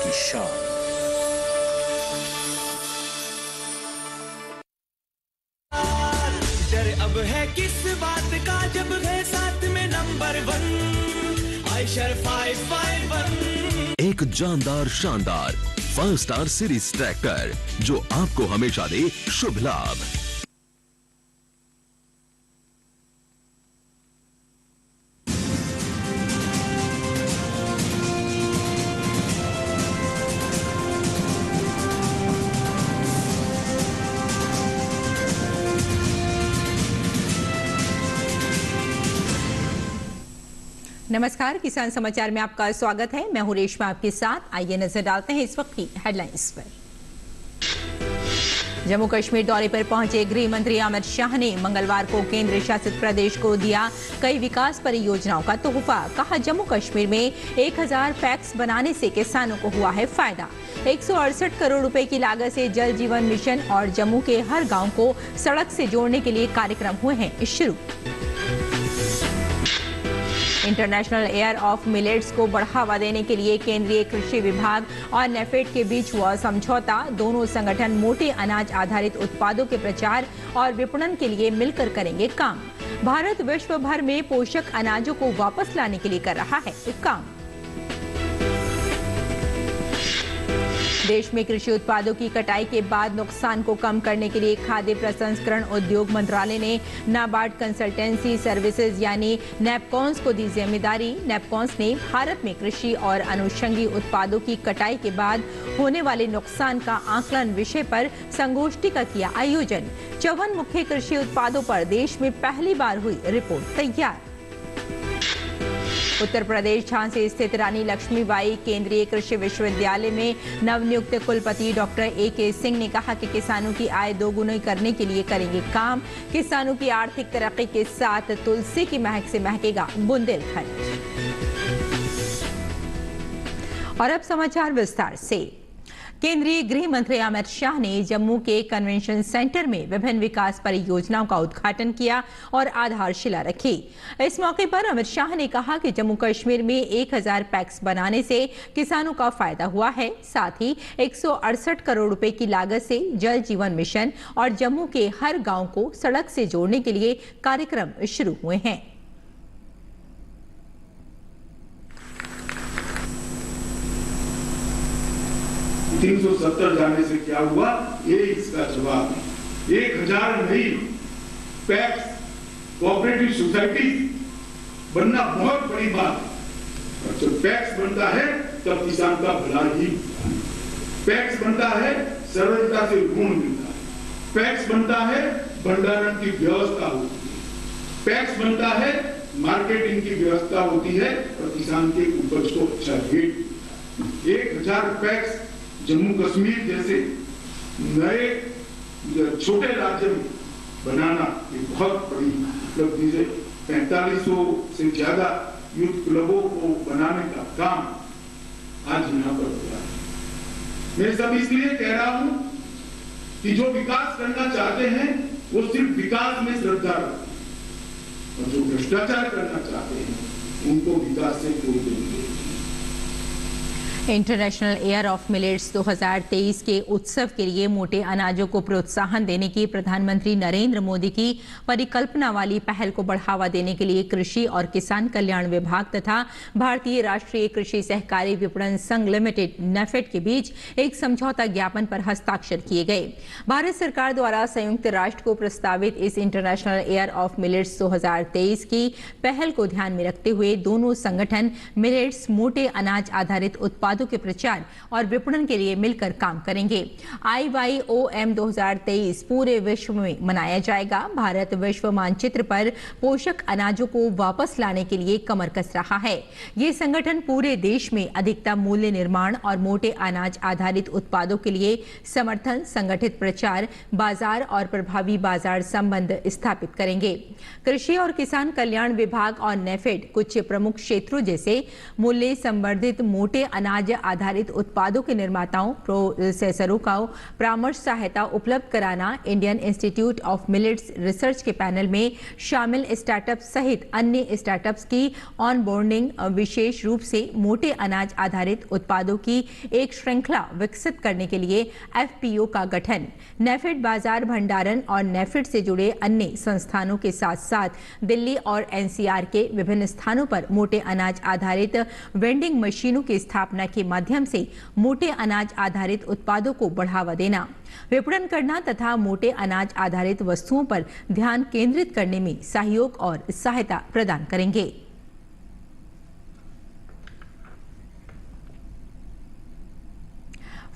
की शान। डर अब है किस बात का जब है साथ में नंबर 1 आयशर 551। एक जानदार शानदार 5 स्टार सीरीज ट्रैक्टर जो आपको हमेशा दे शुभ लाभ। नमस्कार, किसान समाचार में आपका स्वागत है। मैं हूं रेशमा आपके साथ। आइए नजर डालते हैं इस वक्त की हेडलाइंस पर। जम्मू कश्मीर दौरे पर पहुंचे गृह मंत्री अमित शाह ने मंगलवार को केंद्र शासित प्रदेश को दिया कई विकास परियोजनाओं का तोहफा। कहा, जम्मू कश्मीर में 1000 पैक्स बनाने से किसानों को हुआ है फायदा। 168 करोड़ रुपए की लागत से जल जीवन मिशन और जम्मू के हर गांव को सड़क से जोड़ने के लिए कार्यक्रम हुए हैं शुरू। इंटरनेशनल ईयर ऑफ मिलेट्स को बढ़ावा देने के लिए केंद्रीय कृषि विभाग और नेफेड के बीच हुआ समझौता। दोनों संगठन मोटे अनाज आधारित उत्पादों के प्रचार और विपणन के लिए मिलकर करेंगे काम। भारत विश्व भर में पोषक अनाजों को वापस लाने के लिए कर रहा है काम। देश में कृषि उत्पादों की कटाई के बाद नुकसान को कम करने के लिए खाद्य प्रसंस्करण उद्योग मंत्रालय ने नाबार्ड कंसल्टेंसी सर्विसेज यानी नेपकॉन्स को दी जिम्मेदारी। नेपकॉन्स ने भारत में कृषि और अनुषंगी उत्पादों की कटाई के बाद होने वाले नुकसान का आकलन विषय पर संगोष्ठी का किया आयोजन। 54 मुख्य कृषि उत्पादों पर देश में पहली बार हुई रिपोर्ट तैयार। उत्तर प्रदेश झांसी स्थित रानी लक्ष्मीबाई केंद्रीय कृषि विश्वविद्यालय में नवनियुक्त कुलपति डॉक्टर ए.के. सिंह ने कहा कि किसानों की आय दोगुनी करने के लिए करेंगे काम। किसानों की आर्थिक तरक्की के साथ तुलसी की महक से महकेगा बुंदेलखंड। और अब समाचार विस्तार से। केंद्रीय गृह मंत्री अमित शाह ने जम्मू के कन्वेंशन सेंटर में विभिन्न विकास परियोजनाओं का उद्घाटन किया और आधारशिला रखी। इस मौके पर अमित शाह ने कहा कि जम्मू कश्मीर में 1000 पैक्स बनाने से किसानों का फायदा हुआ है। साथ ही 168 करोड़ रुपए की लागत से जल जीवन मिशन और जम्मू के हर गांव को सड़क से जोड़ने के लिए कार्यक्रम शुरू हुए हैं। 370 जाने से क्या हुआ, ये इसका जवाब है। 1000 नई पैक्स कोऑपरेटिव सोसाइटी बनना बहुत बड़ी बात है। और जब पैक्स बनता है तब किसान का भला ही होता है। पैक्स बनता है सरलता से ऋण मिलता है। पैक्स बनता है भंडारण की व्यवस्था होती है। पैक्स बनता है मार्केटिंग की व्यवस्था होती है और किसान के उपज को अच्छा रेट। 1000 पैक्स जम्मू कश्मीर जैसे नए छोटे राज्य में बनाना ये बहुत बड़ी उपलब्धि है। 4500 से ज्यादा यूथ क्लबों को बनाने का काम आज यहाँ पर हो रहा है। मैं सब इसलिए कह रहा हूं कि जो विकास करना चाहते हैं वो सिर्फ विकास में श्रद्धा रखते हैं और जो भ्रष्टाचार करना चाहते हैं उनको विकास से कोई नहीं। इंटरनेशनल ईयर ऑफ मिलेट्स 2023 के उत्सव के लिए मोटे अनाजों को प्रोत्साहन देने की प्रधानमंत्री नरेंद्र मोदी की परिकल्पना वाली पहल को बढ़ावा देने के लिए कृषि और किसान कल्याण विभाग तथा भारतीय राष्ट्रीय कृषि सहकारी विपणन संघ लिमिटेड नेफेड के बीच एक समझौता ज्ञापन पर हस्ताक्षर किए गए। भारत सरकार द्वारा संयुक्त राष्ट्र को प्रस्तावित इस इंटरनेशनल ईयर ऑफ मिलेट्स 2023 की पहल को ध्यान में रखते हुए दोनों संगठन मिलेट्स मोटे अनाज आधारित उत्पाद के प्रचार और विपणन के लिए मिलकर काम करेंगे। IYOM 2023 पूरे विश्व में मनाया जाएगा। भारत विश्व मानचित्र पर पोषक अनाजों को वापस लाने के लिए कमर कस रहा है। ये संगठन पूरे देश में अधिकतम मूल्य निर्माण और मोटे अनाज आधारित उत्पादों के लिए समर्थन, संगठित प्रचार, बाजार और प्रभावी बाजार संबंध स्थापित करेंगे। कृषि और किसान कल्याण विभाग और नेफेड कुछ प्रमुख क्षेत्रों जैसे मूल्य संवर्धित मोटे अनाज अनाज आधारित उत्पादों के निर्माताओं प्रोसेसरों को परामर्श सहायता उपलब्ध कराना, Indian institute of millets research के पैनल में शामिल स्टार्टअप सहित अन्य स्टार्टअप्स की ऑनबोर्डिंग, विशेष रूप से मोटे अनाज आधारित उत्पादों की एक श्रृंखला विकसित करने के लिए एफपीओ का गठन, नेफेड बाजार भंडारण और नेफेड से जुड़े अन्य संस्थानों के साथ साथ दिल्ली और एनसीआर के विभिन्न स्थानों पर मोटे अनाज आधारित वेंडिंग मशीनों की स्थापना के माध्यम से मोटे अनाज आधारित उत्पादों को बढ़ावा देना, विपणन करना तथा मोटे अनाज आधारित वस्तुओं पर ध्यान केंद्रित करने में सहयोग और सहायता प्रदान करेंगे।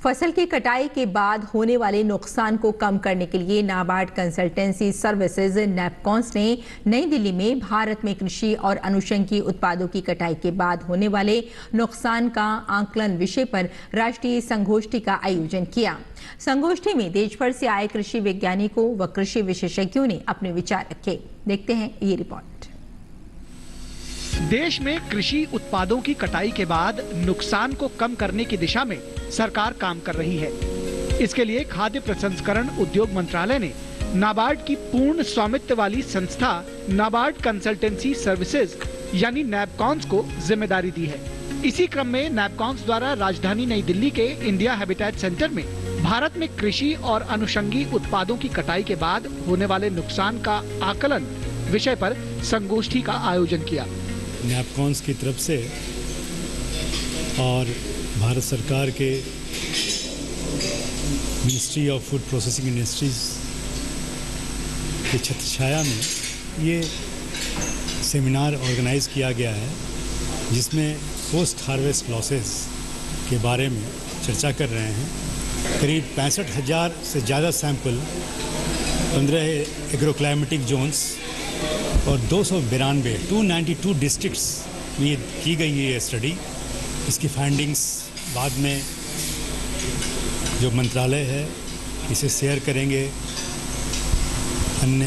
फसल की कटाई के बाद होने वाले नुकसान को कम करने के लिए नाबार्ड कंसल्टेंसी सर्विसेज नैपकॉन्स ने नई दिल्ली में भारत में कृषि और अनुषंगी उत्पादों की कटाई के बाद होने वाले नुकसान का आकलन विषय पर राष्ट्रीय संगोष्ठी का आयोजन किया। संगोष्ठी में देश भर से आए कृषि वैज्ञानिकों व कृषि विशेषज्ञों ने अपने विचार रखे। देखते हैं ये रिपोर्ट। देश में कृषि उत्पादों की कटाई के बाद नुकसान को कम करने की दिशा में सरकार काम कर रही है। इसके लिए खाद्य प्रसंस्करण उद्योग मंत्रालय ने नाबार्ड की पूर्ण स्वामित्व वाली संस्था नाबार्ड कंसल्टेंसी सर्विसेज यानी नैपकॉन्स को जिम्मेदारी दी है। इसी क्रम में नैपकॉन्स द्वारा राजधानी नई दिल्ली के इंडिया हैबिटेट सेंटर में भारत में कृषि और अनुषंगी उत्पादों की कटाई के बाद होने वाले नुकसान का आकलन विषय पर संगोष्ठी का आयोजन किया। नैपकॉन्स की तरफ से और भारत सरकार के ministry of food processing industries के छत्रछाया में ये सेमिनार ऑर्गेनाइज किया गया है, जिसमें पोस्ट हार्वेस्ट लॉसेस के बारे में चर्चा कर रहे हैं। करीब 65,000 से ज़्यादा सैंपल 15 एग्रोक्लाइमेटिक जोन्स और 292 डिस्ट्रिक्ट्स में की गई है ये स्टडी। इसकी फाइंडिंग्स बाद में जो मंत्रालय है इसे शेयर करेंगे अन्य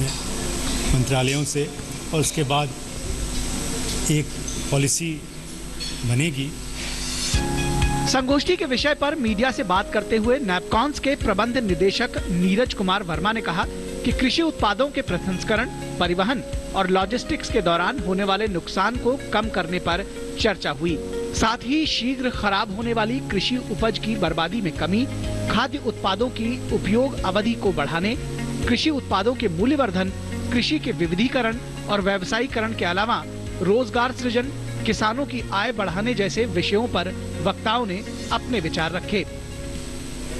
मंत्रालयों से और उसके बाद एक पॉलिसी बनेगी। संगोष्ठी के विषय पर मीडिया से बात करते हुए नैपकॉन्स के प्रबंध निदेशक नीरज कुमार वर्मा ने कहा कि कृषि उत्पादों के प्रसंस्करण, परिवहन और लॉजिस्टिक्स के दौरान होने वाले नुकसान को कम करने पर चर्चा हुई। साथ ही शीघ्र खराब होने वाली कृषि उपज की बर्बादी में कमी, खाद्य उत्पादों की उपयोग अवधि को बढ़ाने, कृषि उत्पादों के मूल्यवर्धन, कृषि के विविधीकरण और व्यवसायीकरण के अलावा रोजगार सृजन, किसानों की आय बढ़ाने जैसे विषयों पर वक्ताओं ने अपने विचार रखे।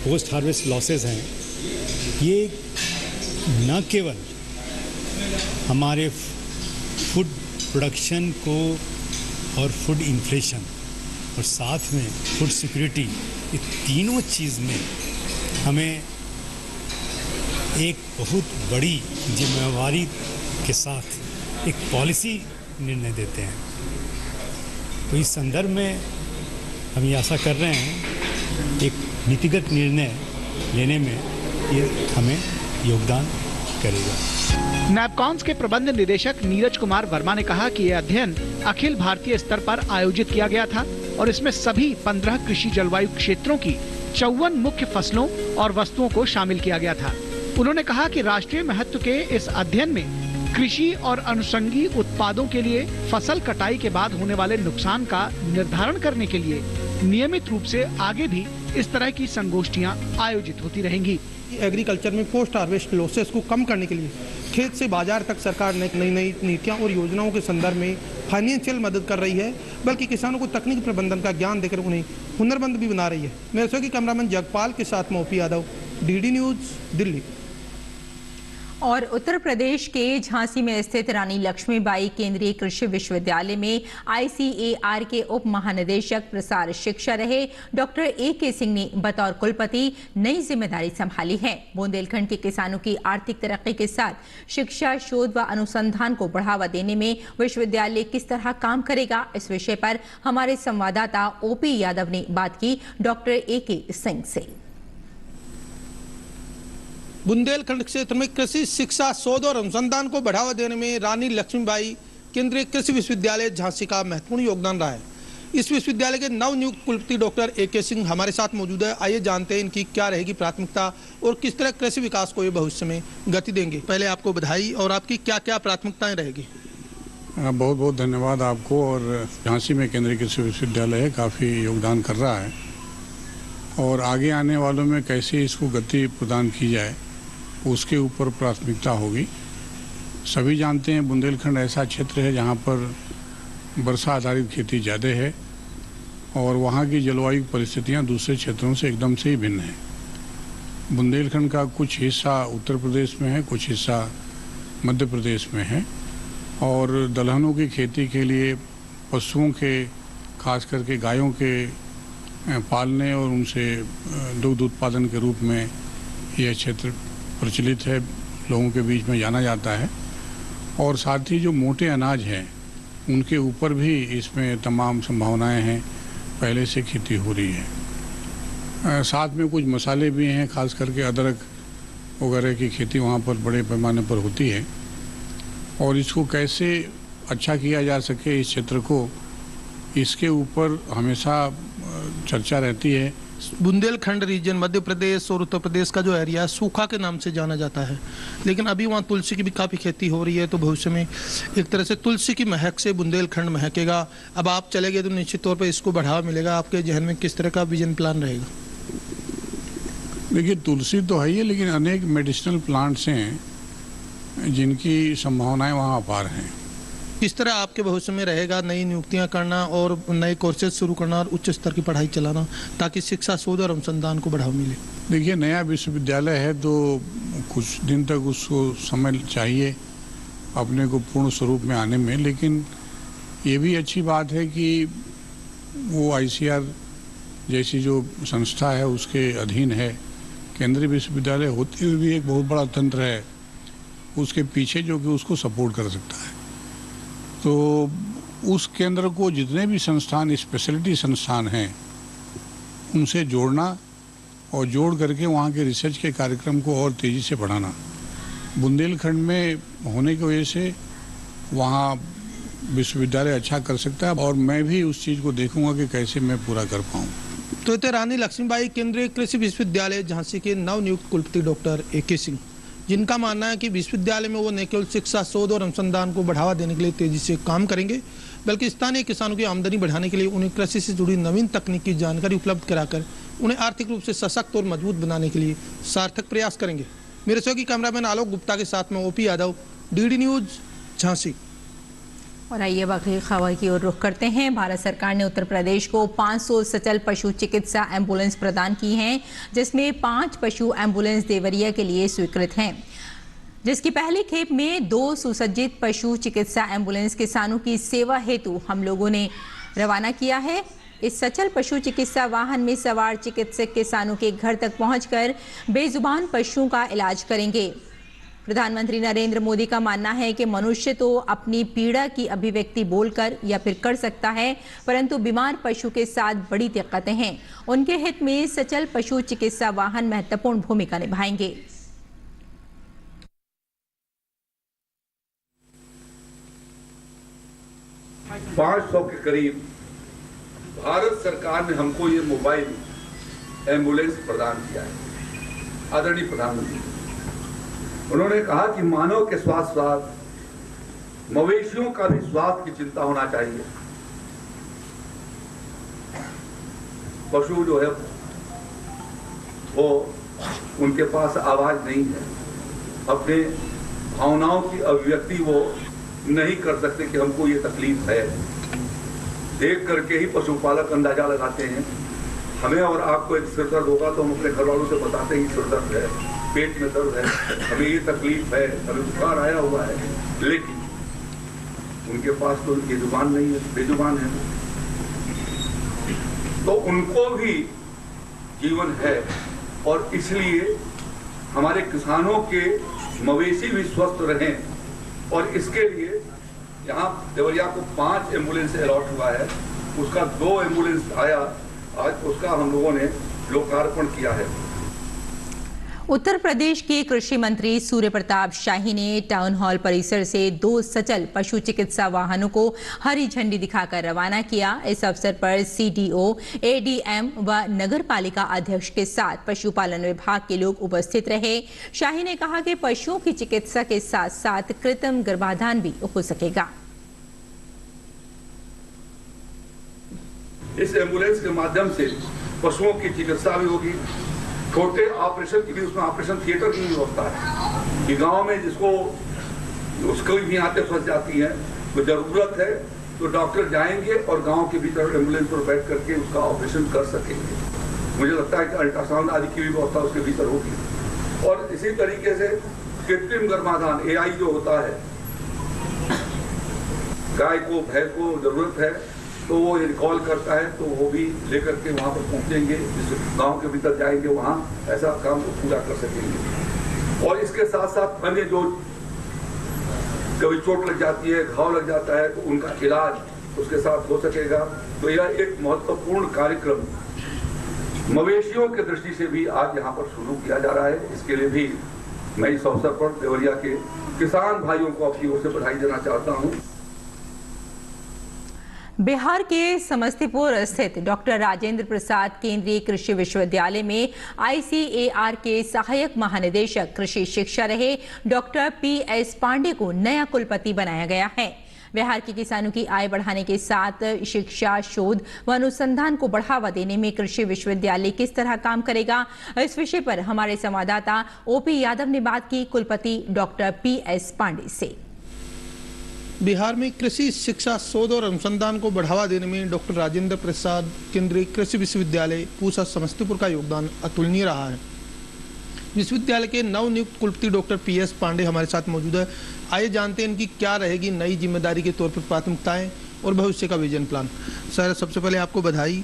पोस्ट हार्वेस्ट लॉसेस हैं, ये न केवल हमारे फूड प्रोडक्शन को और फूड इन्फ्लेशन और साथ में फूड सिक्योरिटी, ये तीनों चीज़ में हमें एक बहुत बड़ी जिम्मेवारी के साथ एक पॉलिसी निर्णय देते हैं। तो इस संदर्भ में हम ये आशा कर रहे हैं एक नीतिगत निर्णय लेने में ये हमें योगदान करेगा। नैपकॉन्स के प्रबंध निदेशक नीरज कुमार वर्मा ने कहा कि यह अध्ययन अखिल भारतीय स्तर पर आयोजित किया गया था और इसमें सभी 15 कृषि जलवायु क्षेत्रों की 54 मुख्य फसलों और वस्तुओं को शामिल किया गया था। उन्होंने कहा कि राष्ट्रीय महत्व के इस अध्ययन में कृषि और अनुषंगी उत्पादों के लिए फसल कटाई के बाद होने वाले नुकसान का निर्धारण करने के लिए नियमित रूप से आगे भी इस तरह की संगोष्ठियां आयोजित होती रहेंगी। एग्रीकल्चर में पोस्ट हार्वेस्ट लॉसेस को कम करने के लिए खेत से बाजार तक सरकार ने नई नई नीतियां और योजनाओं के संदर्भ में फाइनेंशियल मदद कर रही है, बल्कि किसानों को तकनीकी प्रबंधन का ज्ञान देकर उन्हें हुनरमंद भी बना रही है। मेरे सहयोगी कैमरामैन जगपाल के साथ मैं OP Yadav, DD news, Delhi. और उत्तर प्रदेश के झांसी में स्थित रानी लक्ष्मीबाई केंद्रीय कृषि विश्वविद्यालय में ICAR के उप महानिदेशक प्रसार शिक्षा रहे डॉक्टर AK सिंह ने बतौर कुलपति नई जिम्मेदारी संभाली है। बुंदेलखंड के किसानों की आर्थिक तरक्की के साथ शिक्षा, शोध व अनुसंधान को बढ़ावा देने में विश्वविद्यालय किस तरह काम करेगा, इस विषय पर हमारे संवाददाता OP यादव ने बात की डॉक्टर AK सिंह से। बुंदेलखंड क्षेत्र में कृषि शिक्षा, शोध और अनुसंधान को बढ़ावा देने में रानी लक्ष्मीबाई केंद्रीय कृषि विश्वविद्यालय झांसी का महत्वपूर्ण योगदान रहा है। इस विश्वविद्यालय के नवनियुक्त कुलपति डॉक्टर AK सिंह हमारे साथ मौजूद है। आइए जानते हैं इनकी क्या रहेगी प्राथमिकता और किस तरह कृषि विकास को ये भविष्य में गति देंगे। पहले आपको बधाई, और आपकी क्या क्या प्राथमिकताएं रहेगी? बहुत बहुत धन्यवाद आपको। और झांसी में केंद्रीय कृषि विश्वविद्यालय है, काफ़ी योगदान कर रहा है और आगे आने वालों में कैसे इसको गति प्रदान की जाए उसके ऊपर प्राथमिकता होगी। सभी जानते हैं बुंदेलखंड ऐसा क्षेत्र है जहाँ पर वर्षा आधारित खेती ज़्यादा है और वहाँ की जलवायु परिस्थितियाँ दूसरे क्षेत्रों से एकदम से ही भिन्न है। बुंदेलखंड का कुछ हिस्सा उत्तर प्रदेश में है, कुछ हिस्सा मध्य प्रदेश में है और दलहनों की खेती के लिए पशुओं के, खास करके गायों के पालने और उनसे दुग्ध उत्पादन के रूप में यह क्षेत्र प्रचलित है, लोगों के बीच में जाना जाता है। और साथ ही जो मोटे अनाज हैं उनके ऊपर भी इसमें तमाम संभावनाएं हैं, पहले से खेती हो रही है। साथ में कुछ मसाले भी हैं, खास करके अदरक वगैरह की खेती वहाँ पर बड़े पैमाने पर होती है और इसको कैसे अच्छा किया जा सके इस क्षेत्र को, इसके ऊपर हमेशा चर्चा रहती है। बुंदेलखंड रीजन मध्य प्रदेश और उत्तर प्रदेश का जो एरिया सूखा के नाम से जाना जाता है, लेकिन अभी वहाँ तुलसी की भी काफ़ी खेती हो रही है, तो भविष्य में एक तरह से तुलसी की महक से बुंदेलखंड महकेगा। अब आप चले गए तो निश्चित तौर पर इसको बढ़ावा मिलेगा। आपके जहन में किस तरह का विजन प्लान रहेगा? देखिए, तुलसी तो है ही, लेकिन अनेक मेडिसिनल प्लांट्स हैं जिनकी संभावनाएं वहाँ अपार हैं। किस तरह आपके भविष्य में रहेगा नई नियुक्तियां करना और नए कोर्सेज शुरू करना और उच्च स्तर की पढ़ाई चलाना, ताकि शिक्षा, शोध और अनुसंधान को बढ़ावा मिले? देखिए, नया विश्वविद्यालय है तो कुछ दिन तक उसको समय चाहिए अपने को पूर्ण स्वरूप में आने में, लेकिन ये भी अच्छी बात है कि वो ICAR जैसी जो संस्था है उसके अधीन है। केंद्रीय विश्वविद्यालय होते हुए भी एक बहुत बड़ा तंत्र है उसके पीछे जो कि उसको सपोर्ट कर सकता है। तो उस केंद्र को जितने भी संस्थान, स्पेशलिटी संस्थान हैं, उनसे जोड़ना और जोड़ करके वहाँ के रिसर्च के कार्यक्रम को और तेज़ी से बढ़ाना बुंदेलखंड में होने की वजह से वहाँ विश्वविद्यालय अच्छा कर सकता है और मैं भी उस चीज़ को देखूंगा कि कैसे मैं पूरा कर पाऊँ। तो रानी लक्ष्मीबाई केंद्रीय कृषि विश्वविद्यालय झांसी के नवनियुक्त कुलपति डॉक्टर AK सिंह, जिनका मानना है कि विश्वविद्यालय में वो न केवल शिक्षा, शोध और अनुसंधान को बढ़ावा देने के लिए तेजी से काम करेंगे, बल्कि स्थानीय किसानों की आमदनी बढ़ाने के लिए उन्हें कृषि से जुड़ी नवीन तकनीक की जानकारी उपलब्ध कराकर उन्हें आर्थिक रूप से सशक्त और मजबूत बनाने के लिए सार्थक प्रयास करेंगे। मेरे सहयोगी कैमरामैन आलोक गुप्ता के साथ में OP Yadav, DD news, Jhansi. और आइए बाकी खबर की ओर रुख करते हैं। भारत सरकार ने उत्तर प्रदेश को 500 सचल पशु चिकित्सा एम्बुलेंस प्रदान की हैं, जिसमें 5 पशु एम्बुलेंस देवरिया के लिए स्वीकृत हैं, जिसकी पहली खेप में 2 सुसज्जित पशु चिकित्सा एम्बुलेंस किसानों की सेवा हेतु हम लोगों ने रवाना किया है। इस सचल पशु चिकित्सा वाहन में सवार चिकित्सक किसानों के घर तक पहुंचकर बेजुबान पशुओं का इलाज करेंगे। प्रधानमंत्री नरेंद्र मोदी का मानना है कि मनुष्य तो अपनी पीड़ा की अभिव्यक्ति बोलकर या फिर कर सकता है, परंतु बीमार पशु के साथ बड़ी दिक्कतें हैं। उनके हित में सचल पशु चिकित्सा वाहन महत्वपूर्ण भूमिका निभाएंगे। 500 के करीब भारत सरकार ने हमको ये मोबाइल एम्बुलेंस प्रदान किया है। आदरणीय प्रधानमंत्री, उन्होंने कहा कि मानव के स्वास्थ्य साथ मवेशियों का भी स्वास्थ्य की चिंता होना चाहिए। पशु जो है वो उनके पास आवाज नहीं है, अपने भावनाओं की अभिव्यक्ति वो नहीं कर सकते कि हमको ये तकलीफ है। देख करके ही पशुपालक अंदाजा लगाते हैं। हमें और आपको एक सिर दर्द होगा तो हम अपने घर वालों से बताते हैं सिर दर्द है, पेट में दर्द है, हमें ये तकलीफ है, हमें बुखार आया हुआ है, लेकिन उनके पास तो ये जुबान नहीं है, बेजुबान है। तो उनको भी जीवन है और इसलिए हमारे किसानों के मवेशी भी स्वस्थ रहें और इसके लिए यहाँ देवरिया को 5 एम्बुलेंस अलॉट हुआ है। उसका 2 एम्बुलेंस आया, आज उसका हम लोगों ने लोकार्पण किया है। उत्तर प्रदेश के कृषि मंत्री सूर्य प्रताप शाही ने टाउन हॉल परिसर से 2 सचल पशु चिकित्सा वाहनों को हरी झंडी दिखाकर रवाना किया। इस अवसर पर सीडीओ, एडीएम व नगर पालिका अध्यक्ष के साथ पशुपालन विभाग के लोग उपस्थित रहे। शाही ने कहा कि पशुओं की चिकित्सा के साथ साथ कृत्रिम गर्भाधान भी हो सकेगा। इस एम्बुलेंस के माध्यम से पशुओं की चिकित्सा भी होगी, छोटे ऑपरेशन की भी उसमें ऑपरेशन थिएटर की व्यवस्था है कि गांव में जिसको उसको भी आते फंस जाती है तो जरूरत है तो डॉक्टर जाएंगे और गांव के भीतर एम्बुलेंस पर बैठ करके उसका ऑपरेशन कर सकेंगे। मुझे लगता है कि अल्ट्रासाउंड आदि की भी व्यवस्था उसके भीतर होगी। और इसी तरीके से कृत्रिम गर्भाधान AI जो होता है, गाय को भैंस को जरूरत है तो वो यदि कॉल करता है तो वो भी लेकर के वहाँ पर पहुँचेंगे, जिस गांव के भीतर जाएंगे वहाँ ऐसा काम को पूरा कर सकेंगे। और इसके साथ साथ अन्य जो कभी चोट लग जाती है, घाव लग जाता है तो उनका इलाज उसके साथ हो सकेगा। तो यह एक महत्वपूर्ण कार्यक्रम मवेशियों की दृष्टि से भी आज यहाँ पर शुरू किया जा रहा है। इसके लिए भी मैं इस अवसर पर देवरिया के किसान भाइयों को अपनी ओर से बधाई देना चाहता हूँ। बिहार के समस्तीपुर स्थित डॉक्टर राजेंद्र प्रसाद केंद्रीय कृषि विश्वविद्यालय में ICAR के सहायक महानिदेशक कृषि शिक्षा रहे डॉक्टर PS पांडे को नया कुलपति बनाया गया है। बिहार के किसानों की आय बढ़ाने के साथ शिक्षा, शोध व अनुसंधान को बढ़ावा देने में कृषि विश्वविद्यालय किस तरह काम करेगा, इस विषय पर हमारे संवाददाता OP यादव ने बात की कुलपति डॉक्टर PS पांडे से। बिहार में कृषि शिक्षा, शोध और अनुसंधान को बढ़ावा देने में डॉक्टर राजेंद्र प्रसाद केंद्रीय कृषि विश्वविद्यालय पूसा समस्तीपुर का योगदान अतुलनीय रहा है। विश्वविद्यालय के नवनियुक्त कुलपति डॉक्टर PS पांडे हमारे साथ मौजूद है। आइए जानते हैं इनकी क्या रहेगी नई जिम्मेदारी के तौर पर प्राथमिकताएं और भविष्य का विजन प्लान। सर, सबसे पहले आपको बधाई।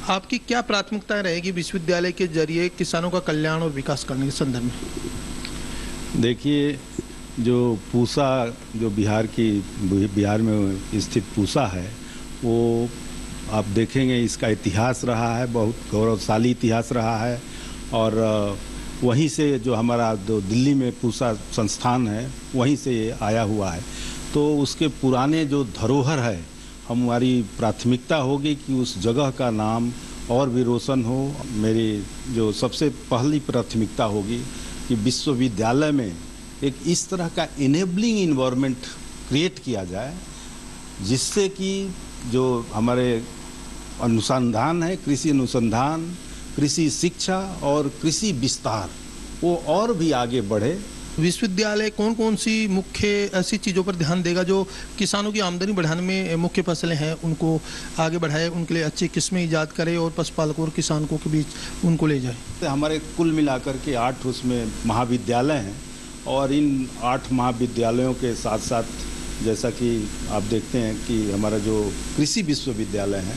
आपकी क्या प्राथमिकताएं रहेगी विश्वविद्यालय के जरिए किसानों का कल्याण और विकास करने के संदर्भ में? देखिए, जो पूसा, जो बिहार में स्थित पूसा है, वो आप देखेंगे इसका इतिहास रहा है, बहुत गौरवशाली इतिहास रहा है। और वहीं से जो हमारा जो दिल्ली में पूसा संस्थान है, वहीं से ये आया हुआ है। तो उसके पुराने जो धरोहर है, हमारी प्राथमिकता होगी कि उस जगह का नाम और भी रोशन हो। मेरी जो सबसे पहली प्राथमिकता होगी कि विश्वविद्यालय में एक इस तरह का इनेबलिंग इन्वायरमेंट क्रिएट किया जाए जिससे कि जो हमारे अनुसंधान है, कृषि अनुसंधान, कृषि शिक्षा और कृषि विस्तार, वो और भी आगे बढ़े। विश्वविद्यालय कौन कौन सी मुख्य ऐसी चीज़ों पर ध्यान देगा जो किसानों की आमदनी बढ़ाने में मुख्य फसलें हैं उनको आगे बढ़ाए, उनके लिए अच्छी किस्में ईजाद करे और पशुपालकों और किसानों के बीच उनको ले जाए? हमारे कुल मिलाकर के 8 उसमें महाविद्यालय हैं और इन 8 महाविद्यालयों के साथ साथ जैसा कि आप देखते हैं कि हमारा जो कृषि विश्वविद्यालय है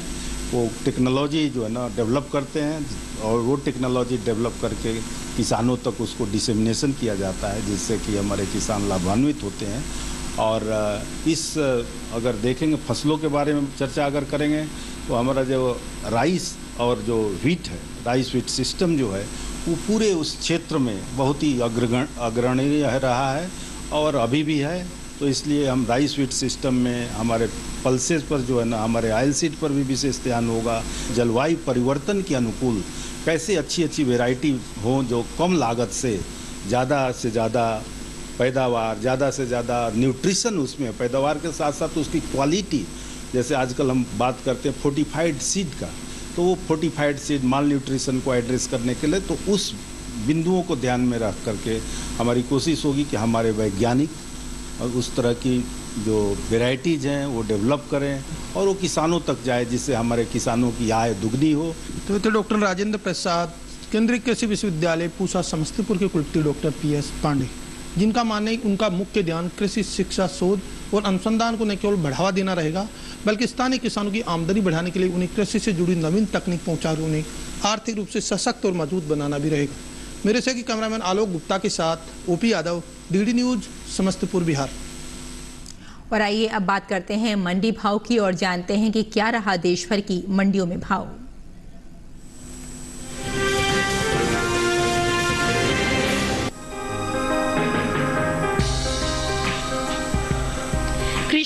वो टेक्नोलॉजी जो है ना डेवलप करते हैं और वो टेक्नोलॉजी डेवलप करके किसानों तक उसको डिसेमिनेशन किया जाता है जिससे कि हमारे किसान लाभान्वित होते हैं। और इस अगर देखेंगे फसलों के बारे में चर्चा अगर करेंगे तो हमारा जो राइस और जो व्हीट है, राइस व्हीट सिस्टम जो है वो पूरे उस क्षेत्र में बहुत ही अग्रणीय रहा है और अभी भी है। तो इसलिए हम राइस व्हीट सिस्टम में हमारे पल्सेस पर जो है ना, हमारे ऑयल सीड पर भी विशेष ध्यान होगा। जलवायु परिवर्तन के अनुकूल कैसे अच्छी अच्छी वैरायटी हो जो कम लागत से ज़्यादा पैदावार, ज़्यादा से ज़्यादा न्यूट्रिशन उसमें, पैदावार के साथ साथ उसकी क्वालिटी। जैसे आजकल हम बात करते हैं फोर्टिफाइड सीड का, तो वो फोर्टिफाइड सीड माल न्यूट्रिशन को एड्रेस करने के लिए तो उस बिंदुओं को ध्यान में रख करके हमारी कोशिश होगी कि हमारे वैज्ञानिक और उस तरह की जो वेराइटीज़ हैं वो डेवलप करें और वो किसानों तक जाए जिससे हमारे किसानों की आय दुगनी हो। तो डॉक्टर राजेंद्र प्रसाद केंद्रीय कृषि विश्वविद्यालय पूसा समस्तीपुर के कुलपति डॉक्टर PS पांडे, जिनका मानना है उनका मुख्य ध्यान कृषि शिक्षा, शोध और अनुसंधान को न केवल बढ़ावा देना रहेगा बल्कि स्थानीय किसानों की आमदनी बढ़ाने के लिए उन्हें कृषि से जुड़ी नवीन तकनीक पहुंचाकर उन्हें आर्थिक रूप से सशक्त और मजबूत बनाना भी रहेगा। मेरे सहयोगी कैमरामैन आलोक गुप्ता के साथ OP Yadav, DD news, Samastipur, Bihar. और आइए अब बात करते हैं मंडी भाव की और जानते हैं कि क्या रहा देश भर की मंडियों में भाव।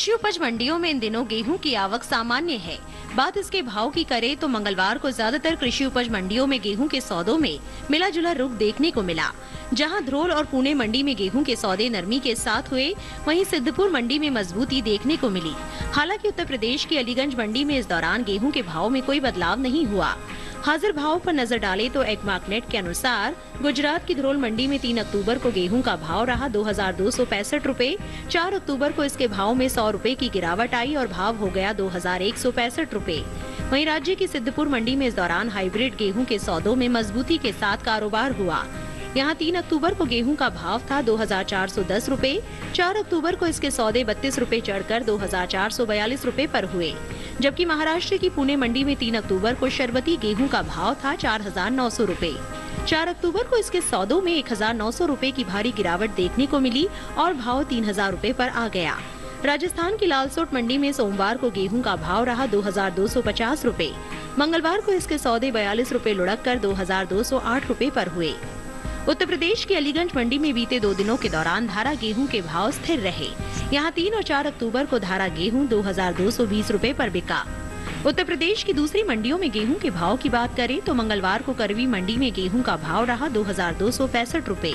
कृषि उपज मंडियों में इन दिनों गेहूं की आवक सामान्य है। बात इसके भाव की करें तो मंगलवार को ज्यादातर कृषि उपज मंडियों में गेहूं के सौदों में मिला जुला रुख देखने को मिला। जहां ध्रोल और पुणे मंडी में गेहूं के सौदे नरमी के साथ हुए, वहीं सिद्धपुर मंडी में मजबूती देखने को मिली। हालांकि उत्तर प्रदेश की अलीगंज मंडी में इस दौरान गेहूं के भाव में कोई बदलाव नहीं हुआ। हाजिर भाव पर नजर डालें तो एग्मार्कनेट के अनुसार गुजरात की ध्रोल मंडी में 3 अक्टूबर को गेहूं का भाव रहा 2265 रुपए। 4 अक्टूबर को इसके भाव में 100 रुपए की गिरावट आई और भाव हो गया 2165 रुपए। वहीं राज्य की सिद्धपुर मंडी में इस दौरान हाइब्रिड गेहूं के सौदों में मजबूती के साथ कारोबार हुआ। यहाँ 3 अक्टूबर को गेहूं का भाव था 2410 रुपए। 4 अक्टूबर को इसके सौदे 32 रुपए चढ़कर 2442 रुपए पर हुए। जबकि महाराष्ट्र की पुणे मंडी में 3 अक्टूबर को शरबती गेहूं का भाव था 4900 रुपए। 4 अक्टूबर को इसके सौदों में 1900 रुपए की भारी गिरावट देखने को मिली और भाव 3000 रुपए पर आ गया। राजस्थान की लालसोट मंडी में सोमवार को गेहूं का भाव रहा 2250 रुपए। मंगलवार को इसके सौदे 42 रुपए लुढ़क कर 2208 रुपए पर हुए। उत्तर प्रदेश की अलीगंज मंडी में बीते 2 दिनों के दौरान धारा गेहूं के भाव स्थिर रहे। यहां 3 और 4 अक्टूबर को धारा गेहूं 2220 रुपए पर बिका। उत्तर प्रदेश की दूसरी मंडियों में गेहूं के भाव की बात करें तो मंगलवार को करवी मंडी में गेहूं का भाव रहा 2265 रुपए।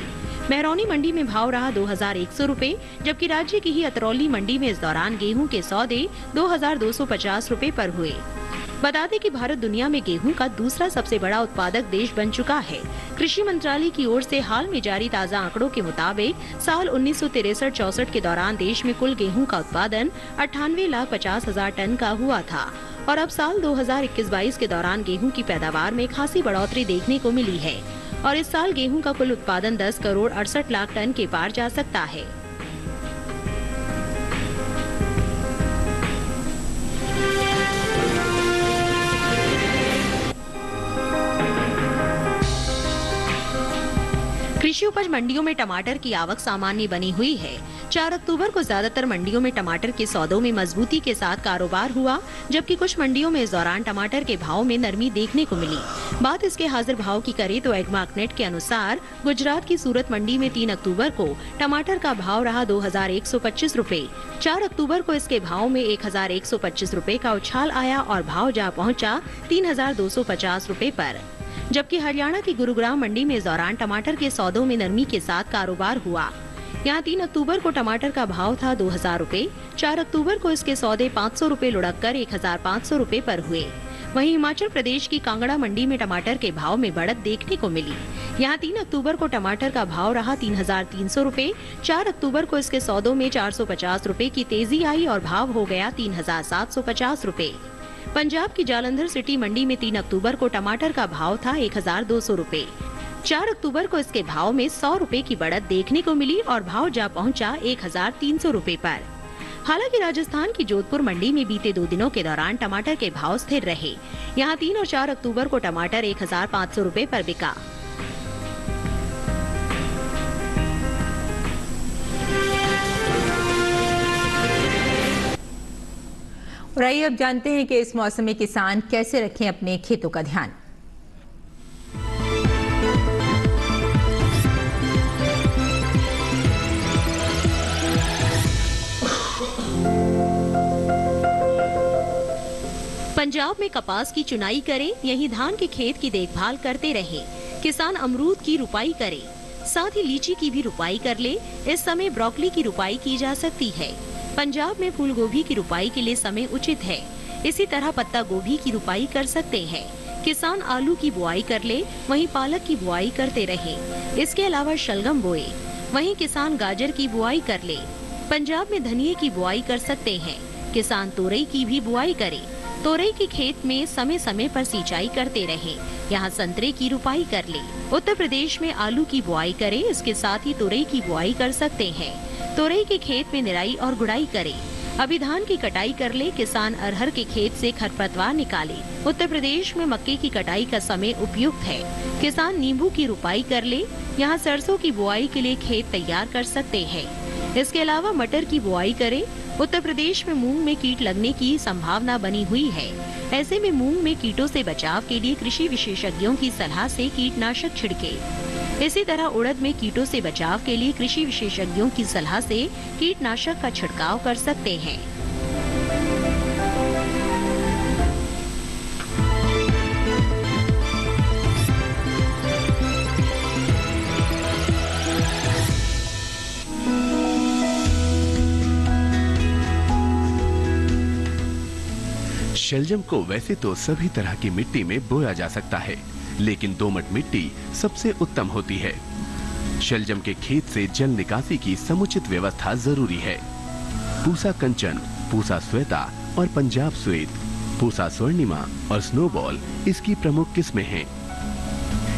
महरौनी मंडी में भाव रहा 2100 रुपए, जबकि राज्य की ही अतरौली मंडी में इस दौरान गेहूं के सौदे 2250 रुपए पर हुए। बता दें कि भारत दुनिया में गेहूं का दूसरा सबसे बड़ा उत्पादक देश बन चुका है। कृषि मंत्रालय की ओर से हाल में जारी ताज़ा आंकड़ों के मुताबिक साल 1963-64 के दौरान देश में कुल गेहूं का उत्पादन 98,50,000 टन का हुआ था और अब साल 2021-22 के दौरान गेहूं की पैदावार में खासी बढ़ोतरी देखने को मिली है और इस साल गेहूं का कुल उत्पादन 10 करोड़ 68 लाख टन के पार जा सकता है। कृषि उपज मंडियों में टमाटर की आवक सामान्य बनी हुई है। 4 अक्टूबर को ज्यादातर मंडियों में टमाटर के सौदों में मजबूती के साथ कारोबार हुआ, जबकि कुछ मंडियों में इस दौरान टमाटर के भाव में नरमी देखने को मिली। बात इसके हाजिर भाव की करें तो एग्मार्कनेट के अनुसार गुजरात की सूरत मंडी में 3 अक्टूबर को टमाटर का भाव रहा 2125 रुपए। 4 अक्टूबर को इसके भाव में 1125 रुपए का उछाल आया और भाव जा पहुँचा 3250 रुपए पर। जबकि हरियाणा की गुरुग्राम मंडी में इस दौरान टमाटर के सौदों में नरमी के साथ कारोबार हुआ। यहाँ 3 अक्टूबर को टमाटर का भाव था 2000 रुपए। 4 अक्टूबर को इसके सौदे 500 रुपए लुढ़क कर 1500 रुपए पर हुए। वहीं हिमाचल प्रदेश की कांगड़ा मंडी में टमाटर के भाव में बढ़त देखने को मिली। यहाँ 3 अक्टूबर को टमाटर का भाव रहा 3300 रुपए। 4 अक्टूबर को इसके सौदों में 450 रुपए की तेजी आई और भाव हो गया 3750 रुपए। पंजाब की जालंधर सिटी मंडी में 3 अक्टूबर को टमाटर का भाव था 1200 रुपए। 4 अक्टूबर को इसके भाव में 100 रुपए की बढ़त देखने को मिली और भाव जा पहुंचा 1300 रुपए पर। हालांकि राजस्थान की जोधपुर मंडी में बीते 2 दिनों के दौरान टमाटर के भाव स्थिर रहे। यहां 3 और 4 अक्टूबर को टमाटर 1500 रुपए पर बिका। और आइए अब जानते हैं कि इस मौसम में किसान कैसे रखें अपने खेतों का ध्यान। पंजाब में कपास की चुनाई करें, यहीं धान के खेत की देखभाल करते रहें। किसान अमरूद की रुपाई करें, साथ ही लीची की भी रुपाई कर ले। इस समय ब्रोकली की रुपाई की जा सकती है। पंजाब में फूल गोभी की रुपाई के लिए समय उचित है। इसी तरह पत्ता गोभी की रुपाई कर सकते हैं। किसान आलू की बुआई कर ले, वहीं पालक की बुआई करते रहे। इसके अलावा शलगम बोए, वहीं किसान गाजर की बुआई कर ले। पंजाब में धनिये की बुआई कर सकते हैं। किसान तोरई की भी बुआई करे। तोरई के खेत में समय समय पर सिंचाई करते रहे। यहाँ संतरे की रुपाई कर ले। उत्तर प्रदेश में आलू की बुआई करें, इसके साथ ही तोरई की बुआई कर सकते हैं। तोरई के खेत में निराई और गुड़ाई करे। अभी धान की कटाई कर ले। किसान अरहर के खेत से खरपतवार निकाले। उत्तर प्रदेश में मक्के की कटाई का समय उपयुक्त है। किसान नींबू की रुपाई कर ले। यहाँ सरसों की बुआई के लिए खेत तैयार कर सकते हैं। इसके अलावा मटर की बुआई करे। उत्तर प्रदेश में मूंग में कीट लगने की संभावना बनी हुई है। ऐसे में मूंग में कीटों से बचाव के लिए कृषि विशेषज्ञों की सलाह से कीटनाशक छिड़के। इसी तरह उड़द में कीटों से बचाव के लिए कृषि विशेषज्ञों की सलाह से कीटनाशक का छिड़काव कर सकते हैं। शलजम को वैसे तो सभी तरह की मिट्टी में बोया जा सकता है, लेकिन दोमट मिट्टी सबसे उत्तम होती है। शलजम के खेत से जल निकासी की समुचित व्यवस्था जरूरी है। पूसा कंचन, पूसा श्वेता और पंजाब श्वेत, पूसा स्वर्णिमा और स्नोबॉल इसकी प्रमुख किस्में हैं।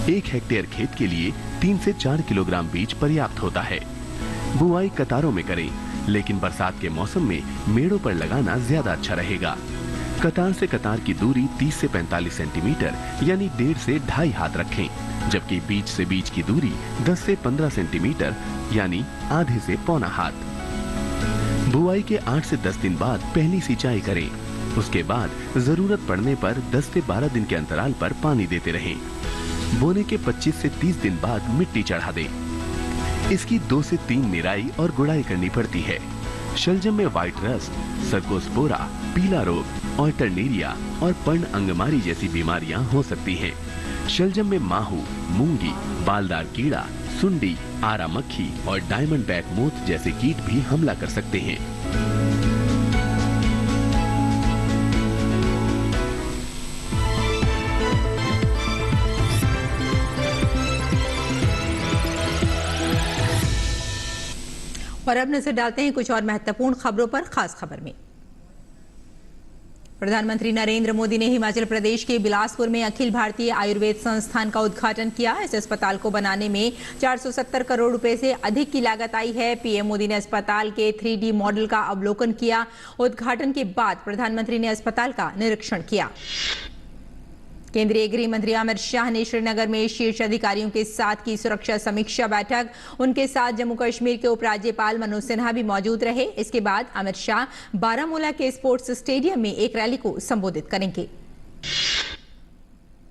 1 हेक्टेयर खेत के लिए 3 से 4 किलोग्राम बीज पर्याप्त होता है। बुआई कतारों में करें, लेकिन बरसात के मौसम में मेड़ों पर लगाना ज्यादा अच्छा रहेगा। कतार से कतार की दूरी 30 से 45 सेंटीमीटर यानी 1.5 से 2.5 हाथ रखें, जबकि बीज से बीज की दूरी 10 से 15 सेंटीमीटर यानी आधे से पौना हाथ। बुआई के 8 से 10 दिन बाद पहली सिंचाई करें। उसके बाद जरूरत पड़ने पर 10 से 12 दिन के अंतराल पर पानी देते रहें। बोने के 25 से 30 दिन बाद मिट्टी चढ़ा दें। इसकी 2 से 3 निराई और गुड़ाई करनी पड़ती है। शलजम में व्हाइट रस्ट, सर्कोस्पोरा, पीला रोग, ऑल्टरनेरिया और पर्ण अंगमारी जैसी बीमारियां हो सकती हैं। शलजम में माहू, मूंगी, बालदार कीड़ा, सुंडी, आरा मक्खी और डायमंड बैक मोथ जैसे कीट भी हमला कर सकते हैं। और अब नजर डालते हैं कुछ और महत्वपूर्ण खबरों पर। खास खबर में प्रधानमंत्री नरेंद्र मोदी ने हिमाचल प्रदेश के बिलासपुर में अखिल भारतीय आयुर्वेद संस्थान का उद्घाटन किया। इस अस्पताल को बनाने में 470 करोड़ रुपए से अधिक की लागत आई है। पीएम मोदी ने अस्पताल के 3D मॉडल का अवलोकन किया। उद्घाटन के बाद प्रधानमंत्री ने अस्पताल का निरीक्षण किया। केंद्रीय गृह मंत्री अमित शाह ने श्रीनगर में शीर्ष अधिकारियों के साथ की सुरक्षा समीक्षा बैठक। उनके साथ जम्मू कश्मीर के उपराज्यपाल मनोज सिन्हा भी मौजूद रहे। इसके बाद अमित शाह बारामूला के स्पोर्ट्स स्टेडियम में एक रैली को संबोधित करेंगे।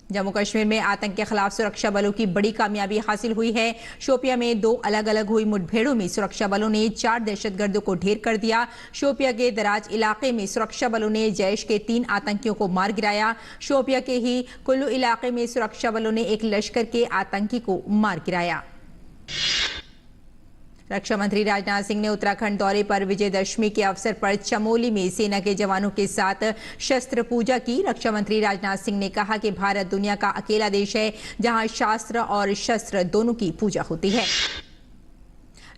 जम्मू कश्मीर में आतंक के खिलाफ सुरक्षा बलों की बड़ी कामयाबी हासिल हुई है। शोपिया में 2 अलग अलग हुई मुठभेड़ों में सुरक्षा बलों ने 4 दहशतगर्दों को ढेर कर दिया। शोपिया के दराज इलाके में सुरक्षा बलों ने जैश के 3 आतंकियों को मार गिराया। शोपिया के ही कुल्लू इलाके में सुरक्षा बलों ने एक लश्कर के आतंकी को मार गिराया। रक्षा मंत्री राजनाथ सिंह ने उत्तराखंड दौरे पर विजयदशमी के अवसर पर चमोली में सेना के जवानों के साथ शस्त्र पूजा की। रक्षा मंत्री राजनाथ सिंह ने कहा कि भारत दुनिया का अकेला देश है जहां शास्त्र और शस्त्र दोनों की पूजा होती है।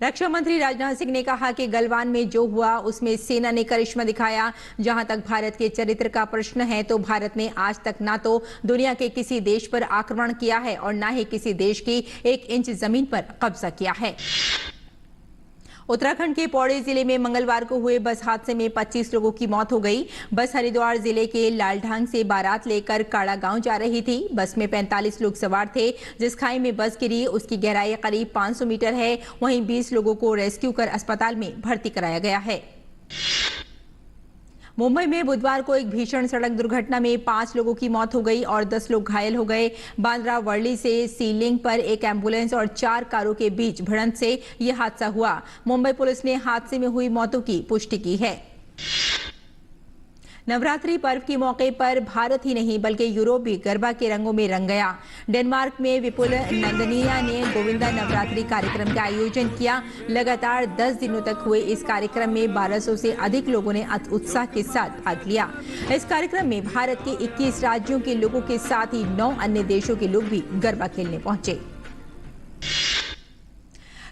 रक्षा मंत्री राजनाथ सिंह ने कहा कि गलवान में जो हुआ उसमें सेना ने करिश्मा दिखाया। जहां तक भारत के चरित्र का प्रश्न है तो भारत ने आज तक ना तो दुनिया के किसी देश पर आक्रमण किया है और ना ही किसी देश की 1 इंच जमीन पर कब्जा किया है। उत्तराखंड के पौड़ी जिले में मंगलवार को हुए बस हादसे में 25 लोगों की मौत हो गई। बस हरिद्वार जिले के लालढांग से बारात लेकर काड़ा गांव जा रही थी। बस में 45 लोग सवार थे। जिस खाई में बस गिरी उसकी गहराई करीब 500 मीटर है। वहीं 20 लोगों को रेस्क्यू कर अस्पताल में भर्ती कराया गया है। मुंबई में बुधवार को एक भीषण सड़क दुर्घटना में 5 लोगों की मौत हो गई और 10 लोग घायल हो गए। बांद्रा वर्ली से सीलिंग पर एक एम्बुलेंस और 4 कारों के बीच भिड़ंत से यह हादसा हुआ। मुंबई पुलिस ने हादसे में हुई मौतों की पुष्टि की है। नवरात्रि पर्व के मौके पर भारत ही नहीं बल्कि यूरोप भी गरबा के रंगों में रंग गया। डेनमार्क में विपुल नंदनिया ने गोविंदा नवरात्रि कार्यक्रम का आयोजन किया। लगातार 10 दिनों तक हुए इस कार्यक्रम में 1200 से अधिक लोगों ने उत्साह के साथ भाग लिया। इस कार्यक्रम में भारत के 21 राज्यों के लोगों के साथ ही 9 अन्य देशों के लोग भी गरबा खेलने पहुंचे।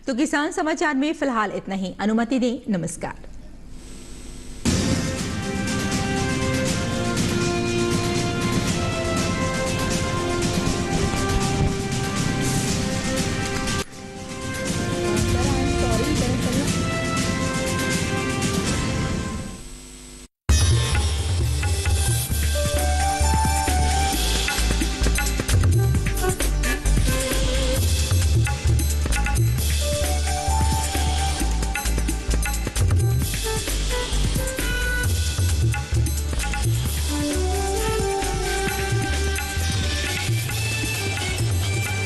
तो किसान समाचार में फिलहाल इतना ही। अनुमति दें, नमस्कार।